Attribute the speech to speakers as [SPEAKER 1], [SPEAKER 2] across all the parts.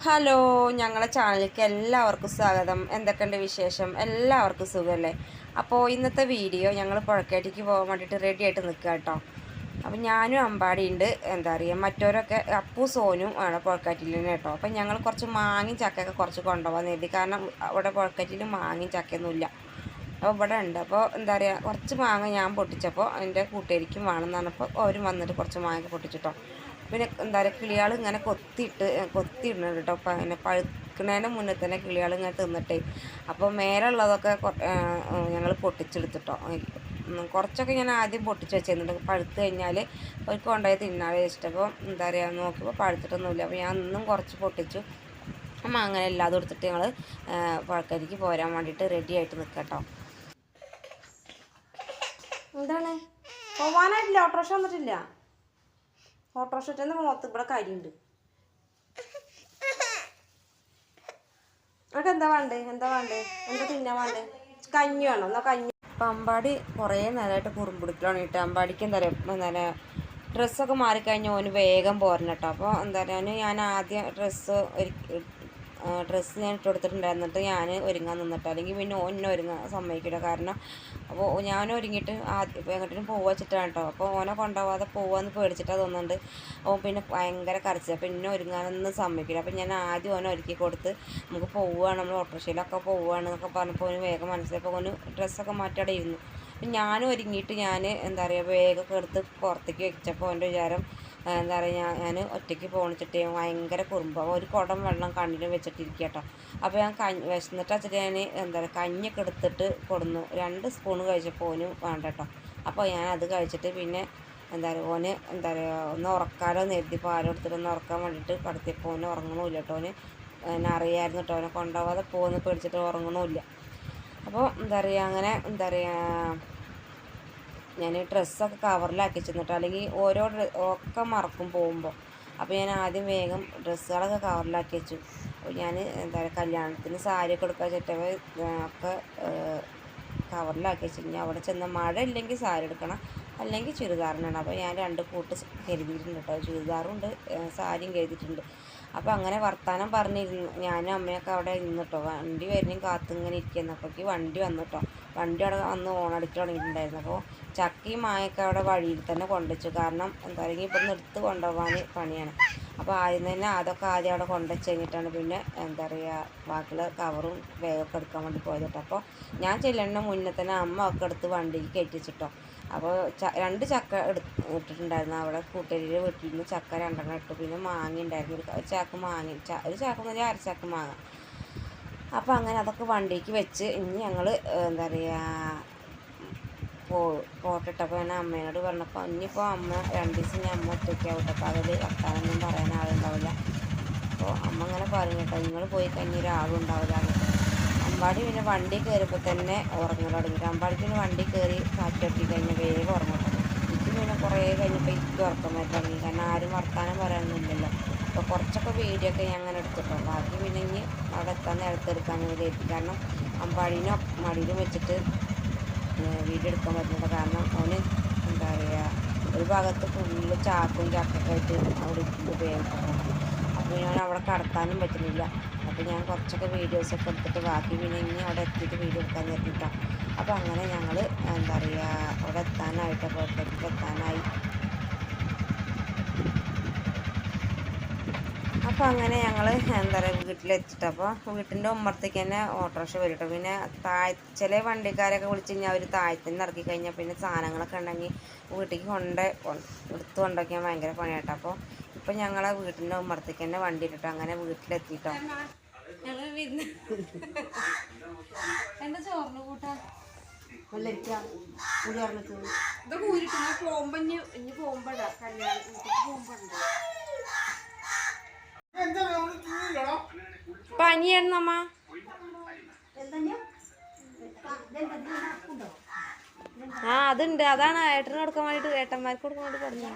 [SPEAKER 1] Hello, ഞങ്ങളെ ചാനലിലേക്ക് എല്ലാവർക്കും സ്വാഗതം. എന്തൊക്കെയുണ്ട് വിശേഷം? എല്ലാവർക്കും സുഖമല്ലേ? അപ്പോൾ ഇന്നത്തെ വീഡിയോ ഞങ്ങൾ പുഴക്കേട്ടിക്ക് പോകാൻ വേണ്ടിയിട്ട് റെഡി ആയിട്ട് നിൽക്കുക കേട്ടോ. അപ്പം ഞാനും അമ്പാടിയുണ്ട്, എന്താ പറയുക, മറ്റവരൊക്കെ അപ്പു സോനും ആണ് പുഴക്കാറ്റിൽ തന്നെ കേട്ടോ. അപ്പം ഞങ്ങൾ കുറച്ച് മാങ്ങയും ചക്കയൊക്കെ കുറച്ച് കൊണ്ടുപോകാൻ നേടി, കാരണം അവിടെ പുഴക്കാറ്റിൽ മാങ്ങയും ചക്കയൊന്നുമില്ല. അപ്പോൾ ഇവിടെ ഉണ്ട്. അപ്പോൾ എന്താ പറയുക, കുറച്ച് മാങ്ങ ഞാൻ പൊട്ടിച്ചപ്പോൾ എൻ്റെ കൂട്ടുകാരിക്കും വേണമെന്ന് പറഞ്ഞപ്പോൾ അവരും വന്നിട്ട് കുറച്ച് മാങ്ങ പൊട്ടിച്ചിട്ടോ. പിന്നെ എന്താ പറയുക, കിളികൾ ഇങ്ങനെ കൊത്തിയിടുന്നുണ്ട് കേട്ടോ. അപ്പം അങ്ങനെ പഴുക്കുന്നതിന് മുന്നേ തന്നെ കിളികൾ ഇങ്ങനെ തിന്നിട്ടേ. അപ്പോൾ മേലുള്ളതൊക്കെ ഞങ്ങൾ പൊട്ടിച്ചെടുത്തിട്ടോ. കുറച്ചൊക്കെ ഞാൻ ആദ്യം പൊട്ടിച്ച് വെച്ചിരുന്നുണ്ട്. പഴുത്ത് കഴിഞ്ഞാൽ അവർക്ക് കൊണ്ടുപോയി തിന്നാതെ വെച്ചിട്ട്. അപ്പോൾ എന്താ പറയുക, നോക്കിയപ്പോൾ പഴുത്തിട്ടൊന്നുമില്ല. അപ്പോൾ ഞാൻ ഇന്നും കുറച്ച് പൊട്ടിച്ചു. അപ്പം അങ്ങനെ എല്ലാതും എടുത്തിട്ട് ഞങ്ങൾ പുഴക്കരിക്ക് പോരാൻ വേണ്ടിയിട്ട് റെഡി ആയിട്ട് നിൽക്കാം കേട്ടോ. എന്താണ് പോവാനായിട്ടില്ല? ഓട്ടോറിക്ഷ വന്നിട്ടില്ല. ഓട്ടോറിക്ഷൻ്റെ മുഖത്ത് ഇവിടെ കാര്യമുണ്ട്. അവിടെ എന്താ വേണ്ടേ? എന്താ തിന്നാൻ വേണ്ടേ? കഞ്ഞി വേണോ? എന്നാൽ കഞ്ഞി. അപ്പം അമ്പാടി കുറേ നേരമായിട്ട് കുറുമ്പുടിക്കലാണ് കേട്ടോ. അമ്പാടിക്ക് എന്താ പറയുക, ഡ്രസ്സൊക്കെ മാറിക്കഴിഞ്ഞാൽ ഓന് വേഗം പോരണം കേട്ടോ. അപ്പോൾ എന്താ പറയുക, ഞാൻ ആദ്യം ഡ്രസ്സ് ഞാൻ ഇട്ട് കൊടുത്തിട്ടുണ്ടായിരുന്നിട്ട് ഞാൻ ഒരുങ്ങാൻ നിന്നിട്ട്, അല്ലെങ്കിൽ പിന്നെ ഓനെ ഒരുങ്ങാൻ സമ്മതിക്കില്ല. കാരണം അപ്പോൾ ഞാൻ ഒരുങ്ങിയിട്ട് ആദ്യം എങ്ങോട്ടും പോവുക വെച്ചിട്ടാണ് കേട്ടോ. അപ്പോൾ ഓനെ കൊണ്ടുപോകാതെ പോവാന്ന് പേടിച്ചിട്ടാണ് തോന്നുന്നുണ്ട്. ഓൻ പിന്നെ ഭയങ്കര കരച്ചിൽ. അപ്പോൾ ഇന്നെ ഒരുങ്ങാനൊന്നും സമ്മതിക്കില്ല. അപ്പോൾ ഞാൻ ആദ്യം ഓനെ ഒരുക്കി കൊടുത്ത് നമുക്ക് പോവുകയാണ്, നമ്മൾ ഓട്ടോറിക്ഷയിലൊക്കെ പോവുകയാണ് എന്നൊക്കെ പറഞ്ഞപ്പോൾ ഓന് വേഗം മനസ്സിലായപ്പോൾ ഓന് ഡ്രസ്സൊക്കെ മാറ്റി അവിടെ ഇരുന്നു. അപ്പം ഞാനും ഒരുങ്ങിയിട്ട് ഞാൻ എന്താ പറയുക, വേഗമൊക്കെ എടുത്ത് പുറത്തേക്ക് വെച്ചപ്പോൾ എൻ്റെ വിചാരം എന്താ പറയുക, ഞാൻ ഒറ്റയ്ക്ക് പോണിച്ചിട്ട് ഭയങ്കര കുറുമ്പ്. ഒരു കുടം വെള്ളം കണ്ണിന് വെച്ചിട്ടിരിക്കുക കേട്ടോ. അപ്പോൾ ഞാൻ വിശന്നിട്ട് വെച്ചിട്ട് ഞാൻ എന്താ പറയുക, കഞ്ഞിയൊക്കെ എടുത്തിട്ട് കൊടുന്നു. 2 സ്പൂണ് കഴിച്ചപ്പോൾ ഓന് വേണ്ട കേട്ടോ. അപ്പോൾ ഞാൻ അത് കഴിച്ചിട്ട് പിന്നെ എന്താ പറയുക, ഓന് എന്താ പറയുക, ഒന്ന് ഉറക്കാലോ നേരത്തെ പാലം എടുത്തിട്ട് ഒന്ന് ഉറക്കാൻ വേണ്ടിയിട്ട് കടത്തിയപ്പോൾ ഓന് ഉറങ്ങണമില്ല കേട്ടോ. ഓന് എന്നെ അറിയാമായിരുന്നു കേട്ടോ. ഓനെ കൊണ്ടുപോകാതെ പോകുന്ന പേടിച്ചിട്ട് ഉറങ്ങണമില്ല. അപ്പോൾ എന്താ പറയുക, അങ്ങനെ എന്താ പറയുക, ഞാൻ ഡ്രസ്സൊക്കെ കവറിലാക്കി വെച്ചിരുന്നിട്ട്, അല്ലെങ്കിൽ ഒക്കെ മറക്കും പോകുമ്പോൾ. അപ്പോൾ ഞാൻ ആദ്യം വേഗം ഡ്രസ്സുകളൊക്കെ കവറിലാക്കി വെച്ചു. അപ്പോൾ ഞാൻ എന്താ പറയുക, കല്യാണത്തിന് സാരിയൊക്കെ എടുക്കാൻ വെച്ചിട്ടപ്പോൾ ഒക്കെ കവറിലാക്കി വെച്ചു. ഇനി അവിടെ ചെന്ന മഴ ഇല്ലെങ്കിൽ സാരി എടുക്കണം, അല്ലെങ്കിൽ ചുരിദാറിനാണ്. അപ്പോൾ ഞാൻ 2 കൂട്ട് കരുതിയിട്ടുണ്ട് കേട്ടോ. ചുരിദാറുണ്ട്, സാരിയും കരുതിയിട്ടുണ്ട്. അപ്പോൾ അങ്ങനെ വർത്താനം പറഞ്ഞിരുന്നു. ഞാനും അമ്മയൊക്കെ അവിടെ ഇരുന്നിട്ടോ. വണ്ടി വരുന്നതും കാത്തിങ്ങനെ ഇരിക്കുന്നപ്പോഴേക്ക് വണ്ടി വന്നു കേട്ടോ. വണ്ടി അവിടെ വന്ന് ഓണടിച്ച് തുടങ്ങിയിട്ടുണ്ടായിരുന്നു. അപ്പോൾ ചക്കയും മായൊക്കെ അവിടെ വഴിയിൽ തന്നെ കൊണ്ടുവച്ചു. കാരണം എന്താ പറയുക, ഇപ്പം എടുത്ത് കൊണ്ടുപോകാൻ പണിയാണ്. അപ്പോൾ ആദ്യം തന്നെ അതൊക്കെ ആദ്യം അവിടെ കൊണ്ടുവച്ച് കഴിഞ്ഞിട്ടാണ് പിന്നെ എന്താ പറയുക, ബാക്കിയുള്ള കവറും ബാഗൊക്കെ എടുക്കാൻ വേണ്ടി പോയത് കേട്ടോ. അപ്പോൾ ഞാൻ ചെല്ലുന്ന മുന്നേ തന്നെ അമ്മ ഒക്കെ എടുത്ത് വണ്ടിയിൽ കയറ്റി വെച്ചിട്ടോ. അപ്പോൾ 2 ചക്ക ഇട്ടിട്ടുണ്ടായിരുന്നു. അവിടെ കൂട്ടുകാരിയുടെ വീട്ടിൽ നിന്ന് ചക്ക 2 ഇട്ടു. പിന്നെ മാങ്ങ ഉണ്ടായിരുന്നു, ഒരു ചാക്ക് മാങ്ങ, ഒരു ചാക്ക് മതി, 1/2 ചാക്ക് മാങ്ങ. അപ്പോൾ അങ്ങനെ അതൊക്കെ വണ്ടിക്ക് വെച്ച് ഇനി ഞങ്ങൾ എന്താ പറയുക പോട്ടിട്ടപ്പോൾ ഞാൻ അമ്മയോട് പറഞ്ഞപ്പോൾ ഇനിയിപ്പോൾ അമ്മ 2 ദിവസം ഞാൻ അമ്മ ഒറ്റയ്ക്കാവട്ടെ. അപ്പോൾ അതിൽ വർത്താനൊന്നും പറയാൻ ആളുണ്ടാവില്ല. അപ്പോൾ അമ്മ അങ്ങനെ പറഞ്ഞു കേട്ടോ, നിങ്ങൾ പോയി കഴിഞ്ഞാൽ ഒരാളും ഉണ്ടാവില്ല. അമ്പാടി പിന്നെ വണ്ടി കയറിയപ്പോൾ തന്നെ ഉറങ്ങൽ തുടങ്ങിയിട്ട്. അമ്പാടിക്ക് പിന്നെ വണ്ടി കയറി കാറ്റൊട്ടി കഴിഞ്ഞാൽ വേഗം ഉറങ്ങട്ടെ. എനിക്ക് പിന്നെ കുറേ കഴിഞ്ഞപ്പോൾ എനിക്ക് ഉറക്കം വരാൻ തുടങ്ങി. കാരണം ആരും വർത്താനം പറയാനൊന്നുമില്ലല്ലോ. അപ്പോൾ കുറച്ചൊക്കെ വീഡിയോ ഒക്കെ ഞാൻ അങ്ങനെ എടുത്തിട്ടോ. ബാക്കി പിന്നെ ഇനി അവിടെ എത്താൻ നേരത്തെ എടുക്കാൻ വേണ്ടി എത്തി. കാരണം അമ്പാടീനെ മടിയിലും വെച്ചിട്ട് വീഡിയോ എടുക്കാൻ പറ്റുന്നില്ല. കാരണം അവന് എന്താ പറയുക, ഒരു ഭാഗത്ത് ഫുള്ള് ചാക്കും ചക്കൊക്കെ ആയിട്ട് അവിടെ ഉപയോഗിക്കണം. അപ്പോൾ ഞാൻ അവിടെ കടത്താനും പറ്റുന്നില്ല. അപ്പോൾ ഞാൻ കുറച്ചൊക്കെ വീഡിയോസൊക്കെ എടുത്തിട്ട് ബാക്കി പിന്നെ ഇനി അവിടെ എത്തിയിട്ട് വീഡിയോ എടുക്കാൻ നിർത്തിയിട്ടാണ്. അപ്പോൾ അങ്ങനെ ഞങ്ങൾ എന്താ പറയുക, അവിടെ എത്താനായിട്ട് പുറത്തേക്ക് എത്താനായി. അപ്പോൾ അങ്ങനെ ഞങ്ങൾ എന്താ പറയുക വീട്ടിലെത്തിയിട്ട്, അപ്പോൾ വീട്ടിൻ്റെ ഉമ്മറത്തേക്ക് തന്നെ ഓട്ടോറിക്ഷ വരും കേട്ടോ. പിന്നെ ചില വണ്ടിക്കാരൊക്കെ വിളിച്ച് കഴിഞ്ഞാൽ അവർ താഴത്തുനിന്ന് ഇറക്കി കഴിഞ്ഞാൽ പിന്നെ സാധനങ്ങളൊക്കെ ഉണ്ടെങ്കിൽ വീട്ടിലേക്ക് എടുത്ത് കൊണ്ടുവയ്ക്കാൻ ഭയങ്കര പണിയാട്ടോ. അപ്പോൾ ഇപ്പം ഞങ്ങളെ വീട്ടിൻ്റെ ഉമ്മറത്തേക്ക് തന്നെ വണ്ടി ഇട്ടിട്ടോ. അങ്ങനെ വീട്ടിലെത്തിയിട്ടോ.
[SPEAKER 2] എന്താ ചോറിന് കൂട്ടാ പോകുമ്പോ ഇനി പോകുമ്പോഴാ കല്യാണം പോകുമ്പോണ്ട്
[SPEAKER 1] പനിയായിരുന്നമ്മ. ആ അതുണ്ട്, അതാണ് ഏട്ടന് കൊടുക്കാൻ വേണ്ടിയിട്ട്, ഏട്ടന്മാർക്ക് കൊടുക്കാൻ വേണ്ടി പറഞ്ഞു.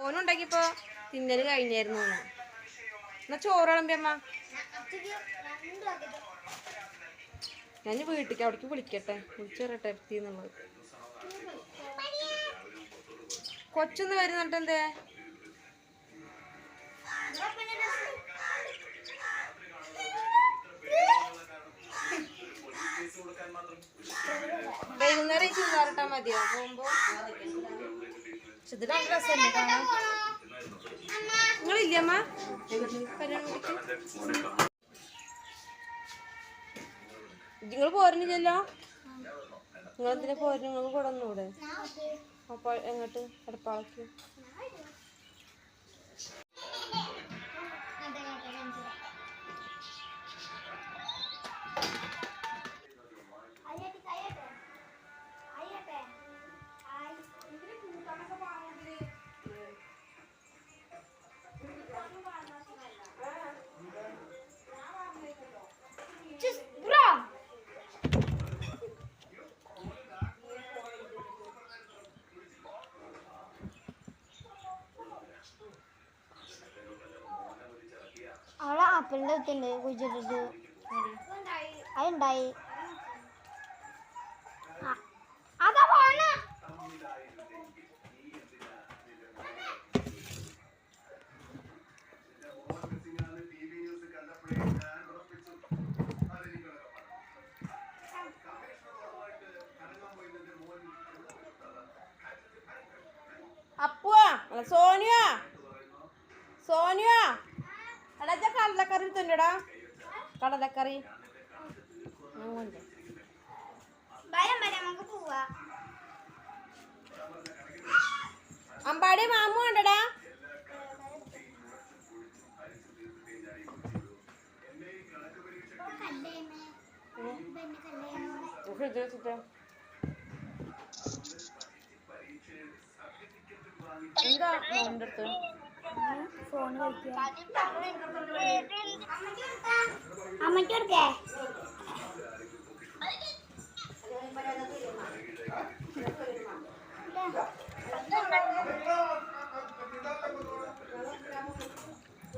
[SPEAKER 2] ഓനുണ്ടാക്കിയപ്പോ തിന്നല് കഴിഞ്ഞായിരുന്നു. എന്നാ ചോറ് വിളമ്പിയമ്മ. ഞാൻ വീട്ടിലേക്ക് അവിടേക്ക് വിളിക്കട്ടെ, വിളിച്ചു പറയട്ടെ എത്തിന്നുള്ളത്. കൊച്ചൊന്ന് വരുന്നുണ്ട്. എന്തേ വൈകുന്നേരം ചുരിദാറിട്ടാ മതിയോ പോകുമ്പോ? പക്ഷെ ഇത് നല്ല രസമല്ലേ കാണാൻ? നിങ്ങളില്ലേ അമ്മ നിങ്ങൾ പോരുന്നില്ലല്ലോ? നിങ്ങളെന്തിനാ പോരുന്നു? നിങ്ങൾ കൂടെ ഒന്നുകൂടെ? അപ്പൊ എങ്ങോട്ട്? എടപ്പാളക്ക്.
[SPEAKER 3] അവളെ ആപ്പിളിന്റെ അടുത്തുണ്ട് കുഴിച്ചിട്ടിട്ട് അതുണ്ടായി. അതാ പോണ
[SPEAKER 2] അപ്പുവാ സോനിയ സോനിയ എടാ കടലക്കറി തിന്നടാ. കടലക്കറി
[SPEAKER 3] നമുക്ക് പോവാ.
[SPEAKER 2] അമ്പാടി മാമു ഉണ്ടടാ. എന്താ മോൻ്റെ അടുത്ത്
[SPEAKER 3] ഫോണ് അമ്മയ്ക്ക് കൊടുക്കേ?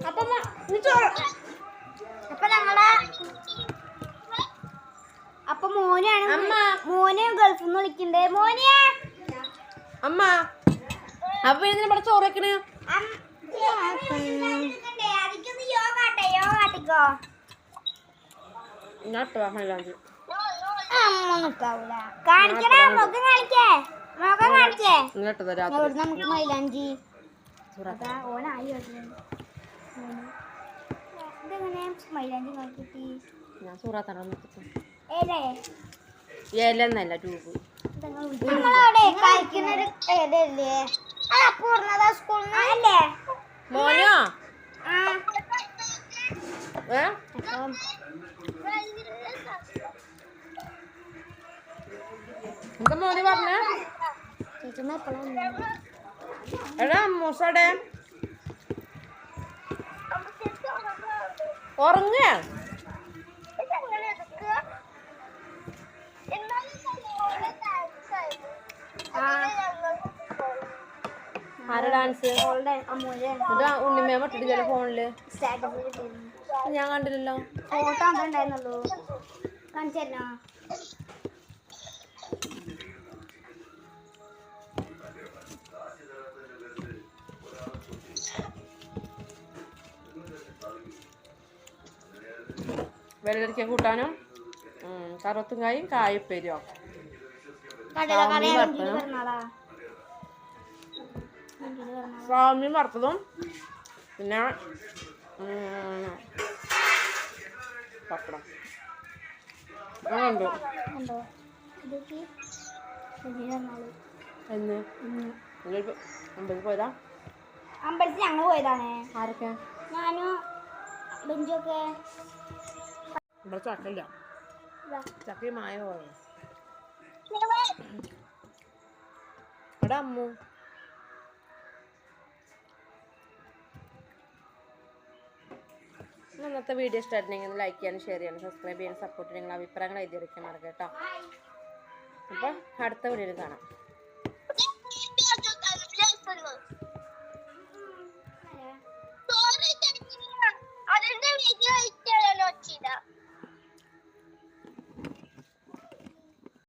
[SPEAKER 3] അപ്പൊ ഞങ്ങളെ അപ്പൊ മോനാണ്. മോനെ ഗൾഫിൽ നിന്ന് വിളിക്കണ്ടേ. മോനെ
[SPEAKER 2] അമ്മ അപ്പൊ ഇവിടെ ചോറ് വെക്കണേ.
[SPEAKER 3] നമുക്ക് മൈലാഞ്ചി ഓനായി ഇതെങ്ങനെ മൈലാഞ്ചി നോക്കിട്ടി
[SPEAKER 2] ഞാൻ സൂറാത്തണ
[SPEAKER 3] ഏതേ
[SPEAKER 2] ഏലന്നല്ല ട്യൂബ്.
[SPEAKER 3] നിങ്ങളവിടെ കളിക്കുന്നൊരു ഏതല്ലേ? പൂർണ്ണതാ സ്കൂളിൽ അല്ലേ
[SPEAKER 2] മോനോ? എന്താ മോന് പറഞ്ഞ? എടാ മൂസടെ ഉറങ്ങ. ആരാ ഡാൻസ്? ഉണ്ണിമേമ ഇട്ടിട്ടില്ല ഫോണില്. ഞാൻ കണ്ടില്ലല്ലോ.
[SPEAKER 3] ഫോട്ടോ ഉണ്ടായിരുന്നുള്ളൂ. കാണിച്ചു തരണോ?
[SPEAKER 2] വെള്ളരിക്ക കൂട്ടാനും കറുത്തും കായും കായുപ്പേരിയോ സ്വാമി വറുത്തതും പിന്നെ പപ്പടം കണ്ടു. എന്ന് അമ്പലത്തിൽ പോയതാ?
[SPEAKER 3] അമ്പലത്തിൽ ഞങ്ങൾ പോയതാണ്.
[SPEAKER 2] ആരൊക്കെ?
[SPEAKER 3] ഞാനും ബെഞ്ചൊക്കെ.
[SPEAKER 2] ഇവിടെ ചക്കയില്ല. ചക്കയും മായ പോയോ? ഇവിടെ അമ്മു ഇന്നത്തെ വീഡിയോ ഇഷ്ടമായിട്ടുണ്ടെങ്കിൽ ലൈക്ക് ചെയ്യാനും ഷെയർ ചെയ്യാനും സബ്സ്ക്രൈബ് ചെയ്യാനും സപ്പോർട്ട് ചെയ്യാനും അഭിപ്രായങ്ങൾ എഴുതിയിരിക്കാൻ മറക്കാം കേട്ടോ. അപ്പോൾ അടുത്ത വീഡിയോയിൽ കാണാം.